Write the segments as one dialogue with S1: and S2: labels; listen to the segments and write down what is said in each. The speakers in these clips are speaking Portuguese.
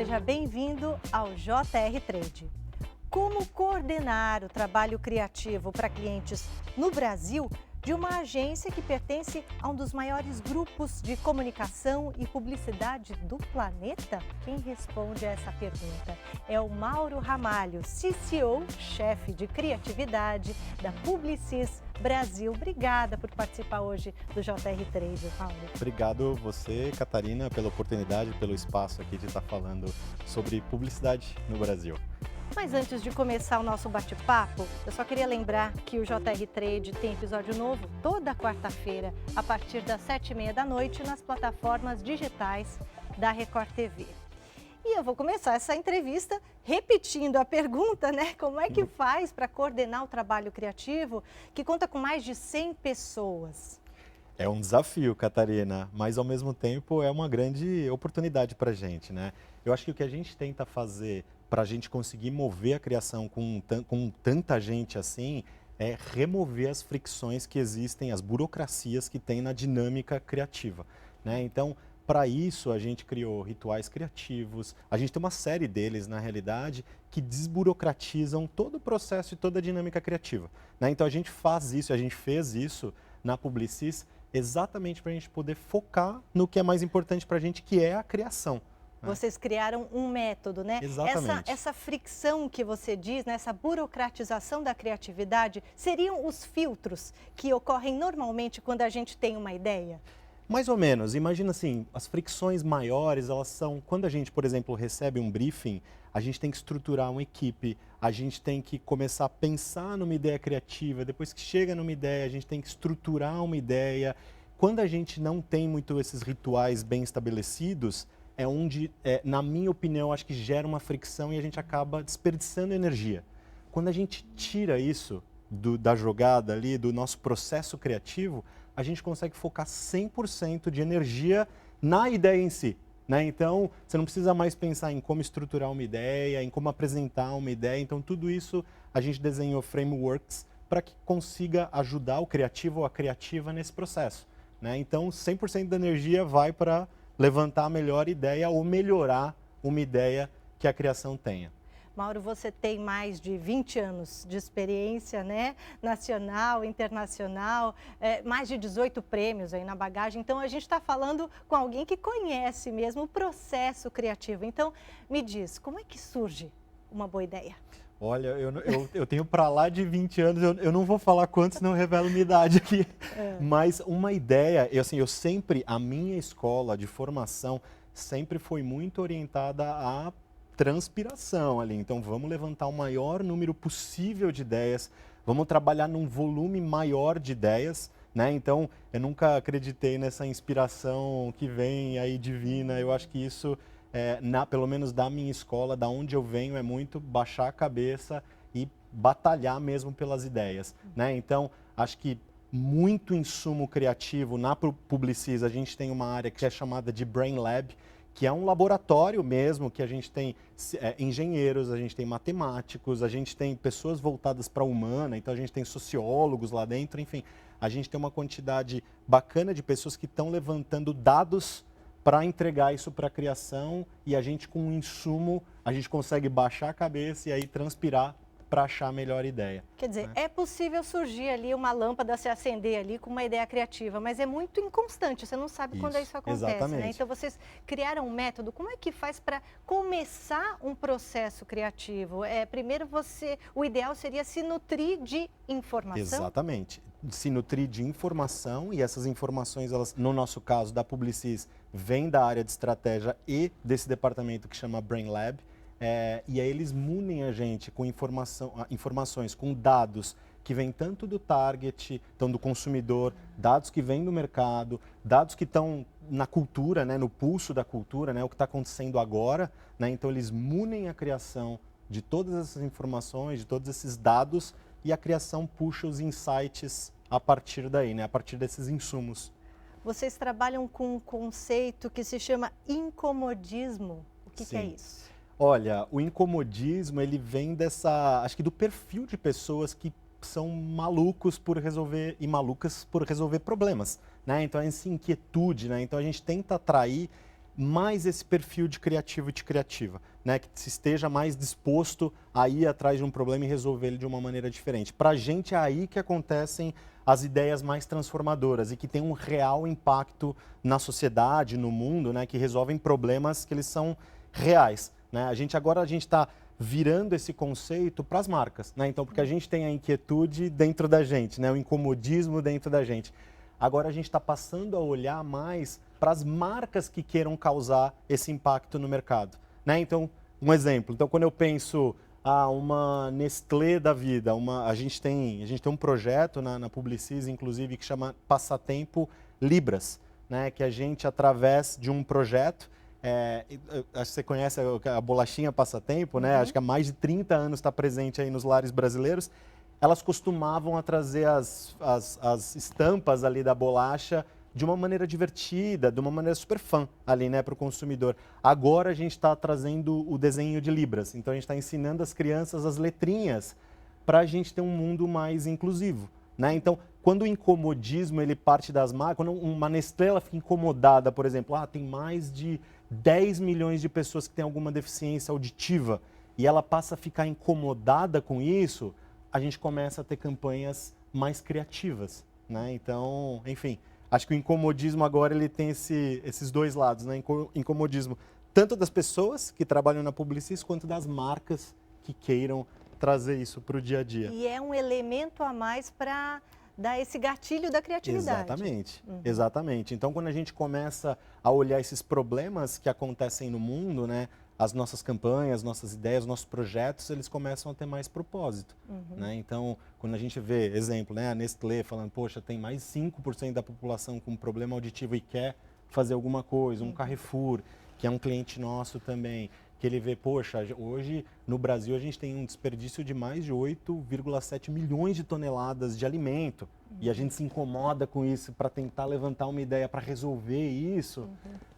S1: Seja bem-vindo ao JR Trade. Como coordenar o trabalho criativo para clientes no Brasil de uma agência que pertence a um dos maiores grupos de comunicação e publicidade do planeta? Quem responde a essa pergunta é o Mauro Ramalho, CCO, chefe de criatividade da Publicis Brasil. Obrigada por participar hoje do JR Trade, Mauro.
S2: Obrigado você, Catarina, pela oportunidade, pelo espaço aqui de estar falando sobre publicidade no Brasil.
S1: Mas antes de começar o nosso bate-papo, eu só queria lembrar que o JR Trade tem episódio novo toda quarta-feira, a partir das 7h30 da noite, nas plataformas digitais da Record TV. E eu vou começar essa entrevista repetindo a pergunta, né? Como é que faz para coordenar o trabalho criativo que conta com mais de 100 pessoas?
S2: É um desafio, Catarina, mas ao mesmo tempo é uma grande oportunidade para a gente, né? Eu acho que o que a gente tenta fazer para a gente conseguir mover a criação com tanta gente assim é remover as fricções que existem, as burocracias que tem na dinâmica criativa, né? Então, para isso, a gente criou rituais criativos, a gente tem uma série deles, na realidade, que desburocratizam todo o processo e toda a dinâmica criativa, né? Então, a gente fez isso na Publicis exatamente para a gente poder focar no que é mais importante para a gente, que é a criação.
S1: Vocês criaram um método, né?
S2: Exatamente.
S1: Essa fricção que você diz, né? Essa burocratização da criatividade, seriam os filtros que ocorrem normalmente quando a gente tem uma ideia?
S2: Mais ou menos. Imagina assim, as fricções maiores, elas são quando a gente, por exemplo, recebe um briefing, a gente tem que estruturar uma equipe, a gente tem que começar a pensar numa ideia criativa, depois que chega numa ideia, a gente tem que estruturar uma ideia. Quando a gente não tem muito esses rituais bem estabelecidos, é onde, na minha opinião, acho que gera uma fricção e a gente acaba desperdiçando energia. Quando a gente tira isso da jogada ali, do nosso processo criativo, a gente consegue focar 100% de energia na ideia em si, né? Então, você não precisa mais pensar em como estruturar uma ideia, em como apresentar uma ideia. Então, tudo isso a gente desenhou frameworks para que consiga ajudar o criativo ou a criativa nesse processo, né? Então, 100% da energia vai para levantar a melhor ideia ou melhorar uma ideia que a criação tenha.
S1: Mauro, você tem mais de 20 anos de experiência, né? Nacional, internacional, mais de 18 prêmios aí na bagagem. Então, a gente está falando com alguém que conhece mesmo o processo criativo. Então, me diz, como é que surge uma boa ideia?
S2: Olha, eu tenho para lá de 20 anos, eu não vou falar quantos, senão eu revelo minha idade aqui. Mas uma ideia, a minha escola de formação sempre foi muito orientada à transpiração ali. Então, vamos levantar o maior número possível de ideias, vamos trabalhar num volume maior de ideias, né? Então, eu nunca acreditei nessa inspiração que vem aí divina. Eu acho que isso pelo menos da minha escola, da onde eu venho, é muito baixar a cabeça e batalhar mesmo pelas ideias, né? Então, acho que muito insumo criativo na Publicis, a gente tem uma área que é chamada de Brain Lab, que é um laboratório mesmo, que a gente tem engenheiros, a gente tem matemáticos, a gente tem pessoas voltadas para a humana, então a gente tem sociólogos lá dentro, enfim, a gente tem uma quantidade bacana de pessoas que estão levantando dados para entregar isso para a criação, e a gente, com um insumo, a gente consegue baixar a cabeça e aí transpirar para achar a melhor ideia.
S1: Quer dizer,
S2: né?
S1: É possível surgir ali uma lâmpada, se acender ali com uma ideia criativa, mas é muito inconstante, você não sabe quando isso acontece,
S2: exatamente.
S1: né? Então, vocês criaram um método, como é que faz para começar um processo criativo? Primeiro, o ideal seria se nutrir de informação?
S2: Exatamente. Se nutrir de informação, e essas informações, elas, no nosso caso, da Publicis, vêm da área de estratégia e desse departamento que chama Brain Lab, e aí eles munem a gente com informações, com dados que vêm tanto do target, então do consumidor, dados que vêm do mercado, dados que estão na cultura, né, no pulso da cultura, né, o que está acontecendo agora, né? Então eles munem a criação de todas essas informações, de todos esses dados, e a criação puxa os insights a partir daí, né, a partir desses insumos.
S1: Vocês trabalham com um conceito que se chama incomodismo. O que é isso?
S2: Olha, o incomodismo, ele vem acho que do perfil de pessoas que são malucos por resolver e malucas por resolver problemas, né? Então, essa inquietude, né? Então, a gente tenta atrair mais esse perfil de criativo e de criativa, né? Que se esteja mais disposto a ir atrás de um problema e resolver ele de uma maneira diferente. Para a gente é aí que acontecem as ideias mais transformadoras e que tem um real impacto na sociedade, no mundo, né? Que resolvem problemas que eles são reais, né? Agora a gente está virando esse conceito para as marcas, né? Então, porque a gente tem a inquietude dentro da gente, né? O incomodismo dentro da gente. Agora a gente está passando a olhar mais para as marcas que queiram causar esse impacto no mercado, né? Então, um exemplo. Então, quando eu penso uma Nestlé da vida, a gente tem um projeto na Publicis, inclusive, que chama Passatempo Libras, né? Que a gente, através de um projeto, acho que você conhece a bolachinha Passatempo, né? Acho que há mais de 30 anos está presente aí nos lares brasileiros. Elas costumavam trazer as estampas ali da bolacha de uma maneira divertida, de uma maneira super fã ali, né, para o consumidor. Agora a gente está trazendo o desenho de Libras, então a gente está ensinando as crianças as letrinhas para a gente ter um mundo mais inclusivo, né? Então, quando o incomodismo ele parte das marcas, quando uma Nestlé ela fica incomodada, por exemplo, tem mais de 10 milhões de pessoas que têm alguma deficiência auditiva e ela passa a ficar incomodada com isso, a gente começa a ter campanhas mais criativas, né? Então, enfim, acho que o incomodismo agora ele tem esses dois lados, né? Incomodismo tanto das pessoas que trabalham na Publicis quanto das marcas que queiram trazer isso para o dia a dia.
S1: E é um elemento a mais para dar esse gatilho da criatividade.
S2: Exatamente, exatamente. Então, quando a gente começa a olhar esses problemas que acontecem no mundo, né? As nossas campanhas, nossas ideias, nossos projetos, eles começam a ter mais propósito, né? Então, quando a gente vê, exemplo, né, a Nestlé falando, poxa, tem mais 5% da população com problema auditivo e quer fazer alguma coisa, um Carrefour, que é um cliente nosso também, que ele vê, poxa, hoje no Brasil a gente tem um desperdício de mais de 8,7 milhões de toneladas de alimento, e a gente se incomoda com isso para tentar levantar uma ideia para resolver isso,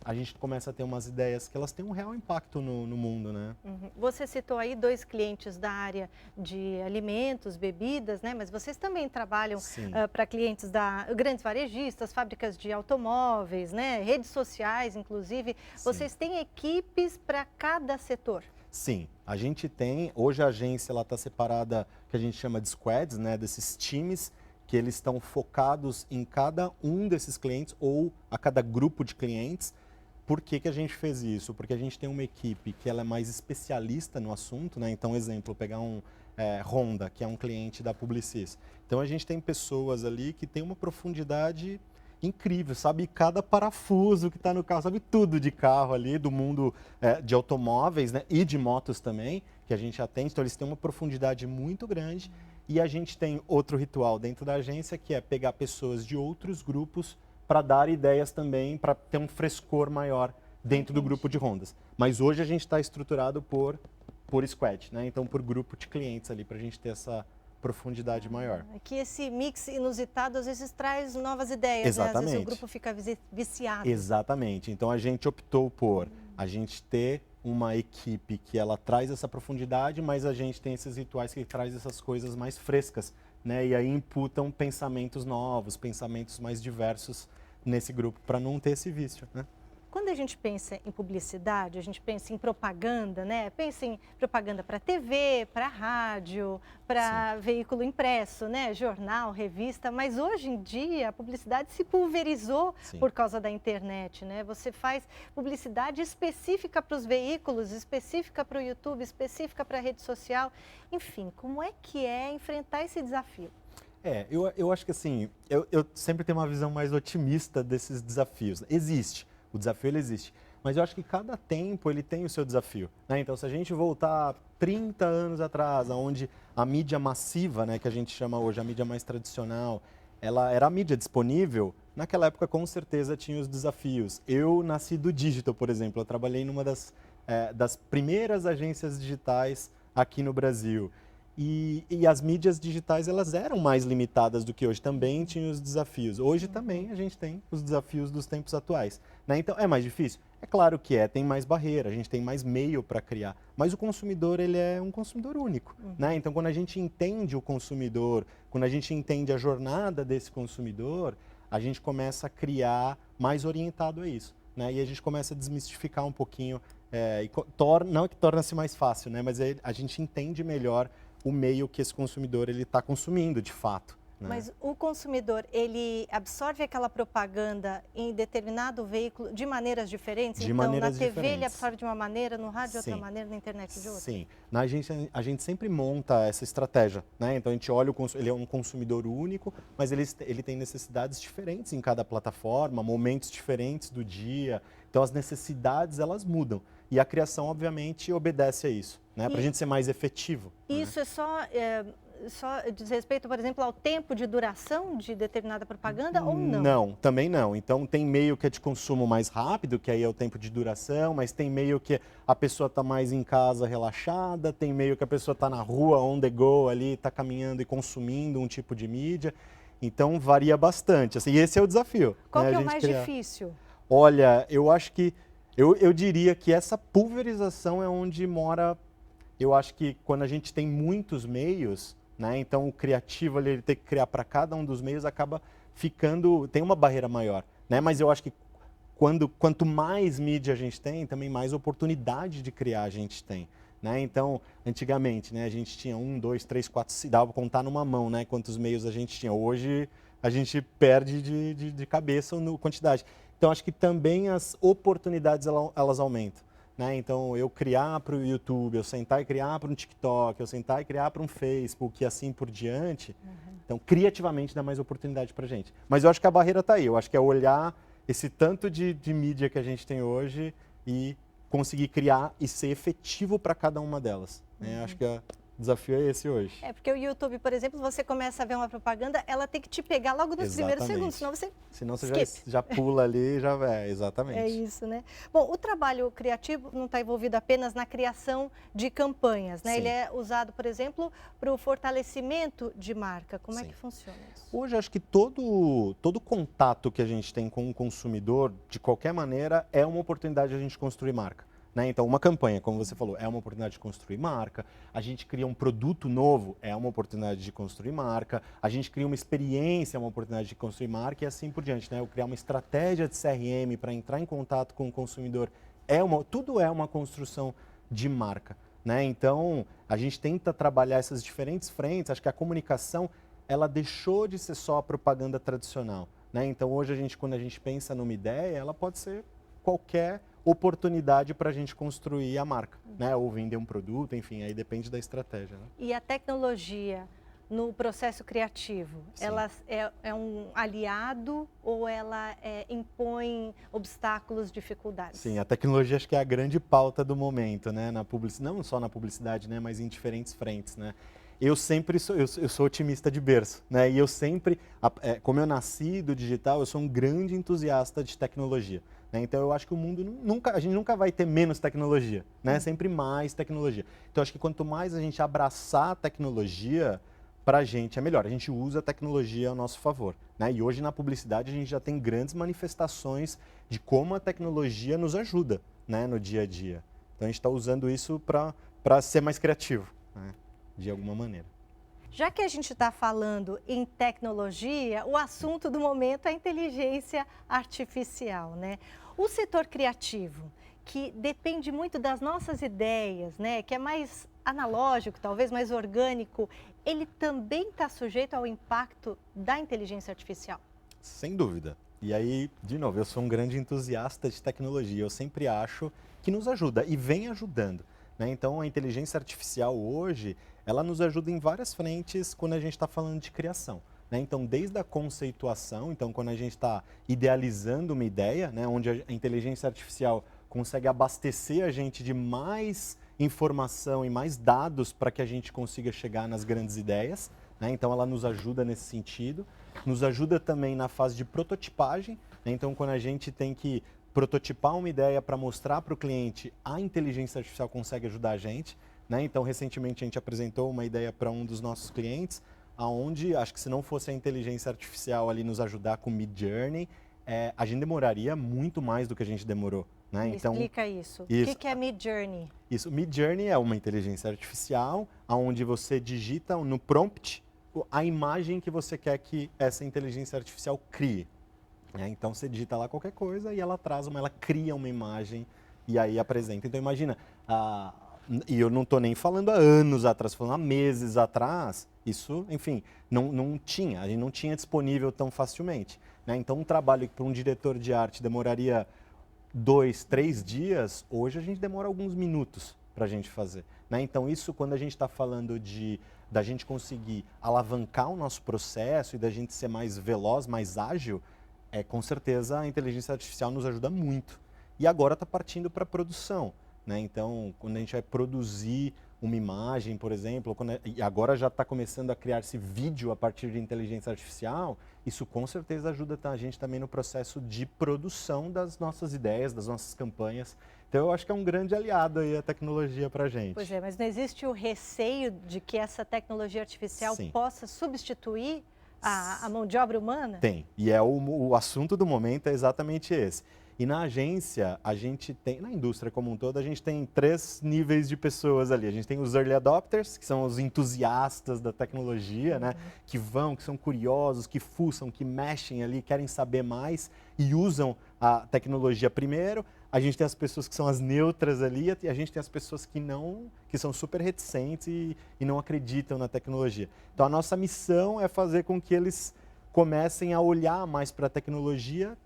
S2: a gente começa a ter umas ideias que elas têm um real impacto no mundo, né?
S1: Você citou aí 2 clientes da área de alimentos, bebidas, né? Mas vocês também trabalham para clientes grandes varejistas, fábricas de automóveis, né? Redes sociais, inclusive. Sim. Vocês têm equipes para cada setor?
S2: Sim, a gente tem. Hoje a agência está separada, que a gente chama de squads, né? Desses times que eles estão focados em cada um desses clientes ou a cada grupo de clientes. Por que a gente fez isso? Porque a gente tem uma equipe que ela é mais especialista no assunto, né? Então, exemplo, pegar Honda, que é um cliente da Publicis. Então, a gente tem pessoas ali que tem uma profundidade incrível, sabe cada parafuso que está no carro, sabe tudo de carro ali, do mundo de automóveis, né? E de motos também, que a gente atende. Então, eles têm uma profundidade muito grande. E a gente tem outro ritual dentro da agência, que é pegar pessoas de outros grupos para dar ideias também, para ter um frescor maior dentro do grupo de Hondas. Mas hoje a gente está estruturado por squad, né? Então por grupo de clientes ali, para a gente ter essa profundidade maior.
S1: Que esse mix inusitado às vezes traz novas ideias,
S2: exatamente,
S1: né? Às vezes o grupo fica viciado.
S2: Exatamente. Então a gente optou por a gente ter uma equipe que ela traz essa profundidade, mas a gente tem esses rituais que traz essas coisas mais frescas, né? E aí imputam pensamentos novos, pensamentos mais diversos nesse grupo, para não ter esse vício, né?
S1: Quando a gente pensa em publicidade, a gente pensa em propaganda, né? Pensa em propaganda para TV, para rádio, para veículo impresso, né? Jornal, revista, mas hoje em dia a publicidade se pulverizou por causa da internet, né? Você faz publicidade específica para os veículos, específica para o YouTube, específica para a rede social. Enfim, como é que é enfrentar esse desafio?
S2: Eu acho que assim, eu sempre tenho uma visão mais otimista desses desafios. O desafio ele existe, mas eu acho que cada tempo ele tem o seu desafio, né? Então, se a gente voltar 30 anos atrás, onde a mídia massiva, né, que a gente chama hoje, a mídia mais tradicional, ela era a mídia disponível, naquela época com certeza tinha os desafios. Eu nasci do digital, por exemplo, eu trabalhei numa das primeiras agências digitais aqui no Brasil. E as mídias digitais elas eram mais limitadas do que hoje, também tinham os desafios. Hoje também a gente tem os desafios dos tempos atuais, né? Então é mais difícil? É claro que tem mais barreira, a gente tem mais meio para criar, mas o consumidor ele é um consumidor único, né? Então quando a gente entende o consumidor, quando a gente entende a jornada desse consumidor, a gente começa a criar mais orientado a isso, né? E a gente começa a desmistificar um pouquinho, não é que torna-se mais fácil, né? Mas a gente entende melhor o meio que esse consumidor ele está consumindo, de fato. Né?
S1: Mas o consumidor, ele absorve aquela propaganda em determinado veículo de maneiras diferentes?
S2: De
S1: então,
S2: maneiras
S1: na TV
S2: diferentes.
S1: ele absorve de uma maneira, no rádio de outra
S2: Sim.
S1: maneira, na internet de outra?
S2: Sim. A gente sempre monta essa estratégia, né? Então a gente olha, ele é um consumidor único, mas ele tem necessidades diferentes em cada plataforma, momentos diferentes do dia. Então as necessidades, elas mudam. E a criação, obviamente, obedece a isso, né? Para a gente ser mais efetivo.
S1: Isso
S2: né?
S1: só diz respeito, por exemplo, ao tempo de duração de determinada propaganda ou não?
S2: Não, também não. Então tem meio que é de consumo mais rápido, que aí é o tempo de duração, mas tem meio que a pessoa está mais em casa relaxada, tem meio que a pessoa está na rua, on the go ali, está caminhando e consumindo um tipo de mídia. Então varia bastante. Assim, e esse é o desafio.
S1: Qual
S2: né?
S1: que é
S2: A
S1: o
S2: gente
S1: mais difícil?
S2: Olha, eu acho que eu diria que essa pulverização é onde mora. Eu acho que quando a gente tem muitos meios, né, então o criativo ali, ele tem que criar para cada um dos meios, acaba tem uma barreira maior. Né? Mas eu acho que quanto mais mídia a gente tem, também mais oportunidade de criar a gente tem. Né? Então, antigamente, né, a gente tinha 1, 2, 3, 4, dava para contar numa mão, né, quantos meios a gente tinha. Hoje a gente perde de cabeça na quantidade. Então, acho que também as oportunidades elas aumentam. Né? Então, eu criar para o YouTube, eu sentar e criar para um TikTok, eu sentar e criar para um Facebook e assim por diante. Então, criativamente dá mais oportunidade para a gente. Mas eu acho que a barreira está aí. Eu acho que é olhar esse tanto de mídia que a gente tem hoje e conseguir criar e ser efetivo para cada uma delas. Né? Acho que o desafio é esse hoje.
S1: É porque o YouTube, por exemplo, você começa a ver uma propaganda, ela tem que te pegar logo nos primeiros segundos, senão você
S2: já pula ali, exatamente.
S1: É isso, né? Bom, o trabalho criativo não está envolvido apenas na criação de campanhas, né?
S2: Sim.
S1: Ele é usado, por exemplo, para o fortalecimento de marca. Como é
S2: Sim.
S1: que funciona isso?
S2: Hoje, acho que todo contato que a gente tem com o consumidor, de qualquer maneira, é uma oportunidade de a gente construir marca. Né? Então, uma campanha, como você falou, é uma oportunidade de construir marca. A gente cria um produto novo, é uma oportunidade de construir marca. A gente cria uma experiência, é uma oportunidade de construir marca e assim por diante. Né? Eu criar uma estratégia de CRM para entrar em contato com o consumidor, tudo é uma construção de marca. Né? Então, a gente tenta trabalhar essas diferentes frentes. Acho que a comunicação, ela deixou de ser só a propaganda tradicional. Né? Então, hoje, quando a gente pensa numa ideia, ela pode ser qualquer oportunidade para a gente construir a marca, né? Ou vender um produto, enfim, aí depende da estratégia. Né?
S1: E a tecnologia no processo criativo,
S2: Sim.
S1: ela é um aliado ou ela impõe obstáculos, dificuldades?
S2: Sim, a tecnologia acho que é a grande pauta do momento, né? Não só na publicidade, né? Mas em diferentes frentes, né? Eu sou otimista de berço, né? E eu sempre, como eu nasci do digital, eu sou um grande entusiasta de tecnologia. Né? Então eu acho que a gente nunca vai ter menos tecnologia, né? Sempre mais tecnologia. Então acho que quanto mais a gente abraçar a tecnologia, para a gente é melhor. A gente usa a tecnologia ao nosso favor. Né? E hoje na publicidade a gente já tem grandes manifestações de como a tecnologia nos ajuda, né? No dia a dia. Então a gente está usando isso para ser mais criativo, né? De alguma maneira.
S1: Já que a gente está falando em tecnologia, o assunto do momento é a inteligência artificial, né? O setor criativo, que depende muito das nossas ideias, né? Que é mais analógico, talvez mais orgânico, ele também está sujeito ao impacto da inteligência artificial?
S2: Sem dúvida. E aí, de novo, eu sou um grande entusiasta de tecnologia. Eu sempre acho que nos ajuda e vem ajudando. Né? Então, a inteligência artificial hoje, ela nos ajuda em várias frentes quando a gente está falando de criação. Né? Então, desde a conceituação, então quando a gente está idealizando uma ideia, né? Onde a inteligência artificial consegue abastecer a gente de mais informação e mais dados para que a gente consiga chegar nas grandes ideias. Né? Então, ela nos ajuda nesse sentido. Nos ajuda também na fase de prototipagem. Né? Então, quando a gente tem que prototipar uma ideia para mostrar para o cliente, a inteligência artificial consegue ajudar a gente. Né? Então, recentemente a gente apresentou uma ideia para um dos nossos clientes, onde, acho que se não fosse a inteligência artificial ali nos ajudar com Midjourney, a gente demoraria muito mais do que a gente demorou. Né?
S1: Então, explica isso. O que é Midjourney?
S2: Isso, Midjourney é uma inteligência artificial, onde você digita no prompt a imagem que você quer que essa inteligência artificial crie. né? Então você digita lá qualquer coisa e ela cria uma imagem e aí apresenta. Então imagina, e eu não estou nem falando há anos atrás, falando há meses atrás, isso, enfim, não tinha, a gente não tinha disponível tão facilmente, né? Então um trabalho que para um diretor de arte demoraria 2, 3 dias, hoje a gente demora alguns minutos para a gente fazer, né? Então isso, quando a gente está falando da gente conseguir alavancar o nosso processo e da gente ser mais veloz, mais ágil, com certeza a inteligência artificial nos ajuda muito. E agora está partindo para a produção, né? Então, quando a gente vai produzir uma imagem, por exemplo, e agora já está começando a criar-se vídeo a partir de inteligência artificial, isso com certeza ajuda a gente também no processo de produção das nossas ideias, das nossas campanhas. Então, eu acho que é um grande aliado aí a tecnologia para a gente.
S1: Pois é, mas não existe o receio de que essa tecnologia artificial possa substituir a mão de obra humana?
S2: Tem, e o assunto do momento é exatamente esse. E na agência, a gente tem, na indústria como um todo, a gente tem 3 níveis de pessoas ali. A gente tem os early adopters, que são os entusiastas da tecnologia, né? Que são curiosos, que fuçam, que mexem ali, querem saber mais e usam a tecnologia primeiro. A gente tem as pessoas que são as neutras ali e a gente tem as pessoas que são super reticentes e não acreditam na tecnologia. Então a nossa missão é fazer com que eles comecem a olhar mais para a tecnologia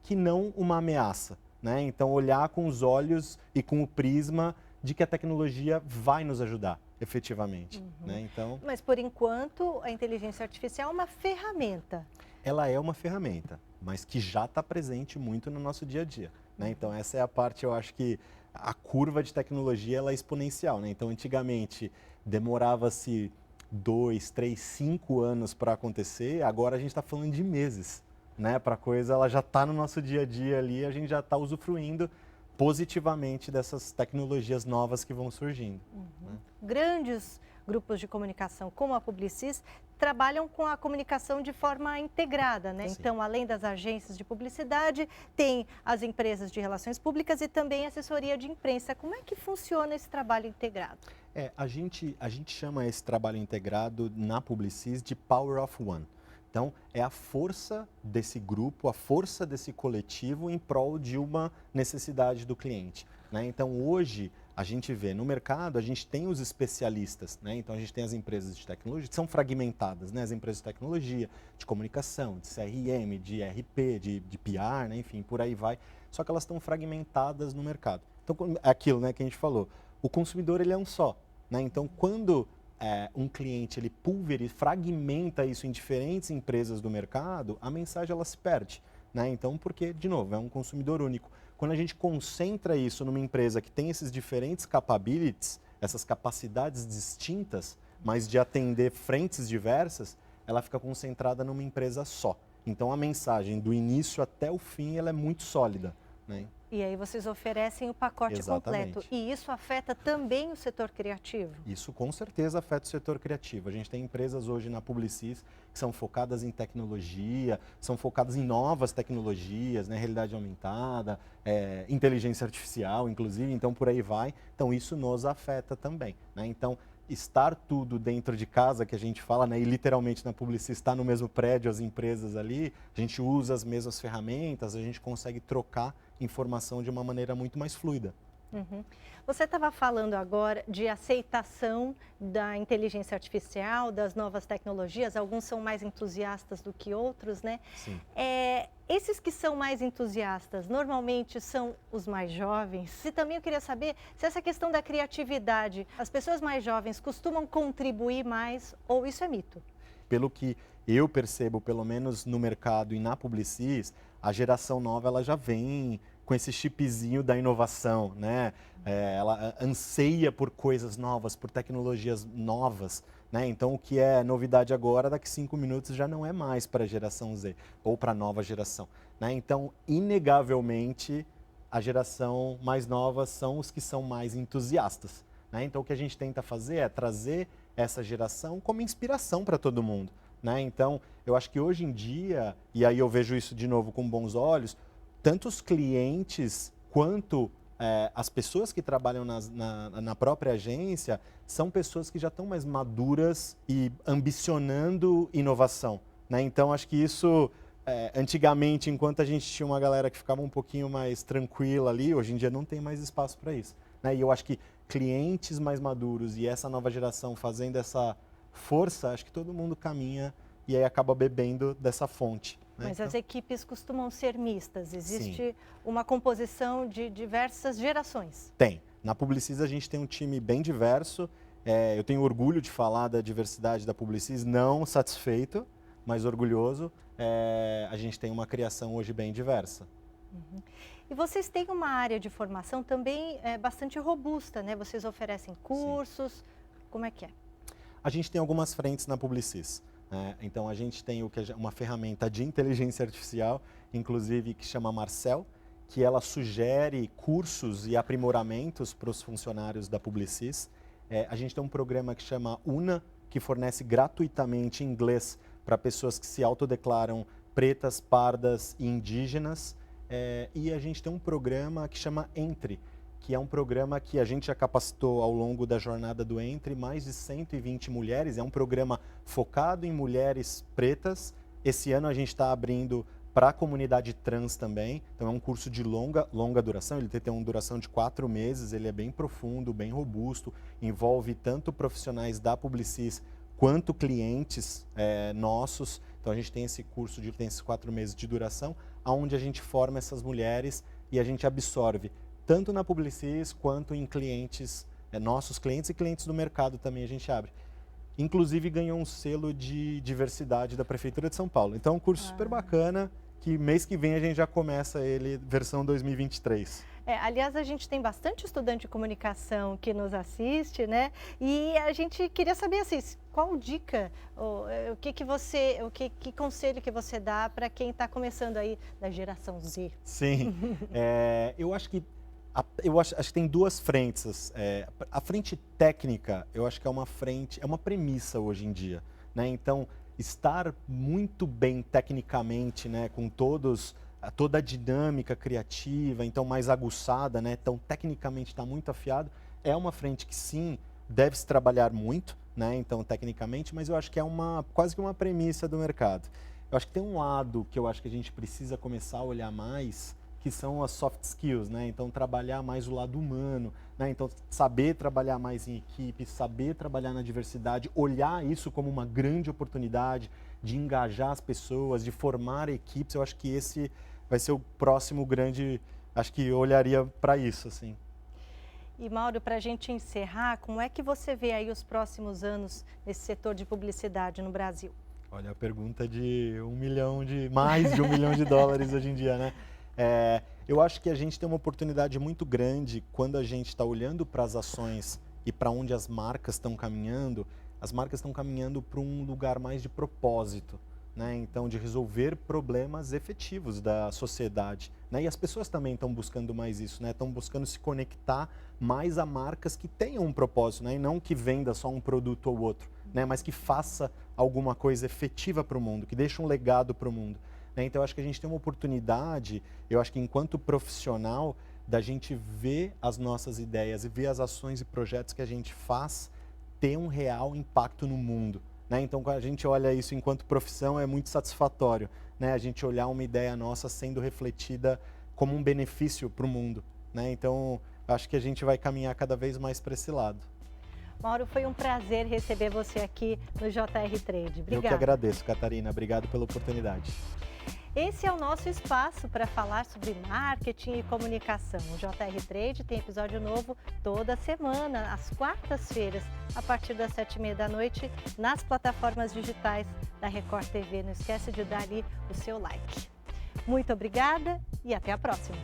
S2: que não uma ameaça, né? Então olhar com os olhos e com o prisma de que a tecnologia vai nos ajudar, efetivamente, né? Então,
S1: mas por enquanto a inteligência artificial é uma ferramenta.
S2: Ela é uma ferramenta, mas que já está presente muito no nosso dia a dia, né? Então essa é a parte, eu acho que a curva de tecnologia ela é exponencial, né? Então antigamente demorava-se 2, 3, 5 anos para acontecer, agora a gente está falando de meses, né? Para a coisa, ela já está no nosso dia a dia ali, a gente já está usufruindo positivamente dessas tecnologias novas que vão surgindo. Né?
S1: Grandes grupos de comunicação, como a Publicis, trabalham com a comunicação de forma integrada, né?
S2: Sim.
S1: Então, além das agências de publicidade, tem as empresas de relações públicas e também assessoria de imprensa. Como é que funciona esse trabalho integrado?
S2: A gente chama esse trabalho integrado na Publicis de Power of One. Então, é a força desse grupo, a força desse coletivo em prol de uma necessidade do cliente, né? Então, hoje, a gente vê no mercado, a gente tem os especialistas, né? Então, a gente tem as empresas de tecnologia, que são fragmentadas, né? As empresas de tecnologia, de comunicação, de CRM, de RP, de PR, né? Enfim, por aí vai. Só que elas estão fragmentadas no mercado. Então, é aquilo, né, que a gente falou. O consumidor, ele é um só, né? Então, quando um cliente ele pulveriza, fragmenta isso em diferentes empresas do mercado, a mensagem ela se perde, né? Então, porque, de novo, é um consumidor único. Quando a gente concentra isso numa empresa que tem esses diferentes capabilities, essas capacidades distintas, mas de atender frentes diversas, ela fica concentrada numa empresa só. Então, a mensagem do início até o fim ela é muito sólida, né?
S1: E aí vocês oferecem o pacote completo. E isso afeta também o setor criativo?
S2: Isso com certeza afeta o setor criativo. A gente tem empresas hoje na Publicis que são focadas em tecnologia, são focadas em novas tecnologias, né? Realidade aumentada, inteligência artificial, inclusive, então por aí vai. Então isso nos afeta também, né? Então, estar tudo dentro de casa, que a gente fala, né? E literalmente na Publicis está no mesmo prédio, as empresas ali, a gente usa as mesmas ferramentas, a gente consegue trocar informação de uma maneira muito mais fluida.
S1: Você estava falando agora de aceitação da inteligência artificial, das novas tecnologias, alguns são mais entusiastas do que outros, né?
S2: Sim.
S1: Esses que são mais entusiastas, normalmente são os mais jovens? E também eu queria saber se essa questão da criatividade, as pessoas mais jovens costumam contribuir mais ou isso é mito?
S2: Pelo que eu percebo, pelo menos no mercado e na Publicis, a geração nova ela já vem com esse chipzinho da inovação, né? Ela anseia por coisas novas, por tecnologias novas, né? Então, o que é novidade agora, daqui 5 minutos já não é mais para a geração Z ou para a nova geração, né? Então, inegavelmente, a geração mais nova são os que são mais entusiastas, né? Então, o que a gente tenta fazer é trazer essa geração como inspiração para todo mundo, né? Então, eu acho que hoje em dia, e aí eu vejo isso de novo com bons olhos, tanto os clientes quanto as pessoas que trabalham na própria agência são pessoas que já estão mais maduras e ambicionando inovação, né? Então, acho que isso antigamente, enquanto a gente tinha uma galera que ficava um pouquinho mais tranquila ali, hoje em dia não tem mais espaço para isso, né? E eu acho que clientes mais maduros e essa nova geração fazendo essa força, acho que todo mundo caminha e aí acaba bebendo dessa fonte. Né?
S1: Mas as equipes costumam ser mistas, existe
S2: Sim.
S1: uma composição de diversas gerações.
S2: Tem. Na Publicis a gente tem um time bem diverso. Eu tenho orgulho de falar da diversidade da Publicis, não satisfeito, mas orgulhoso. A gente tem uma criação hoje bem diversa.
S1: Uhum. E vocês têm uma área de formação também bastante robusta, né? Vocês oferecem cursos, sim. Como é que é?
S2: A gente tem algumas frentes na Publicis. Então a gente tem uma ferramenta de inteligência artificial, inclusive que chama Marcel, que ela sugere cursos e aprimoramentos para os funcionários da Publicis. A gente tem um programa que chama UNA, que fornece gratuitamente inglês para pessoas que se autodeclaram pretas, pardas e indígenas. E a gente tem um programa que chama Entre, que é um programa que a gente já capacitou ao longo da jornada do Entre mais de 120 mulheres. É um programa focado em mulheres pretas. Esse ano a gente está abrindo para a comunidade trans também. Então é um curso de longa duração, ele tem uma duração de 4 meses, ele é bem profundo, bem robusto, envolve tanto profissionais da Publicis quanto clientes nossos. Então a gente tem esse curso, tem esses 4 meses de duração, onde a gente forma essas mulheres e a gente absorve tanto na Publicis quanto em clientes, nossos clientes e clientes do mercado também a gente abre. Inclusive ganhou um selo de diversidade da Prefeitura de São Paulo. Então é um curso super bacana, que mês que vem a gente já começa ele, versão 2023.
S1: Aliás, a gente tem bastante estudante de comunicação que nos assiste, né? E a gente queria saber assim, qual dica, que conselho que você dá para quem está começando aí da geração Z?
S2: Sim, eu acho que tem duas frentes. A frente técnica, eu acho que é uma premissa hoje em dia, né? Então, estar muito bem tecnicamente, né, com toda a dinâmica criativa, então mais aguçada, né, então tecnicamente está muito afiado, é uma frente que sim, deve se trabalhar muito, né, então tecnicamente, mas eu acho que é quase que uma premissa do mercado. Eu acho que tem um lado que eu acho que a gente precisa começar a olhar mais, que são as soft skills, né? Então trabalhar mais o lado humano, né? Então saber trabalhar mais em equipe, saber trabalhar na diversidade, olhar isso como uma grande oportunidade de engajar as pessoas, de formar equipes. Eu acho que esse vai ser o próximo grande, acho que eu olharia para isso, assim.
S1: E Mauro, para a gente encerrar, como é que você vê aí os próximos anos nesse setor de publicidade no Brasil?
S2: Olha, a pergunta de mais de $1 milhão hoje em dia, né? Eu acho que a gente tem uma oportunidade muito grande quando a gente está olhando para as ações e para onde as marcas estão caminhando. As marcas estão caminhando para um lugar mais de propósito, né? Então, de resolver problemas efetivos da sociedade, né? E as pessoas também estão buscando mais isso, né? Estão buscando se conectar mais a marcas que tenham um propósito, né? E não que venda só um produto ou outro, né? Mas que faça alguma coisa efetiva para o mundo, que deixe um legado para o mundo. Então, eu acho que a gente tem uma oportunidade, eu acho que enquanto profissional, da gente ver as nossas ideias e ver as ações e projetos que a gente faz ter um real impacto no mundo, né? Então, quando a gente olha isso enquanto profissão, é muito satisfatório, né? A gente olhar uma ideia nossa sendo refletida como um benefício para o mundo, né? Então, acho que a gente vai caminhar cada vez mais para esse lado.
S1: Mauro, foi um prazer receber você aqui no JR Trade. Obrigada.
S2: Eu que agradeço, Catarina. Obrigado pela oportunidade.
S1: Esse é o nosso espaço para falar sobre marketing e comunicação. O JR Trade tem episódio novo toda semana, às quartas-feiras, a partir das 7h30 da noite, nas plataformas digitais da Record TV. Não esquece de dar ali o seu like. Muito obrigada e até a próxima.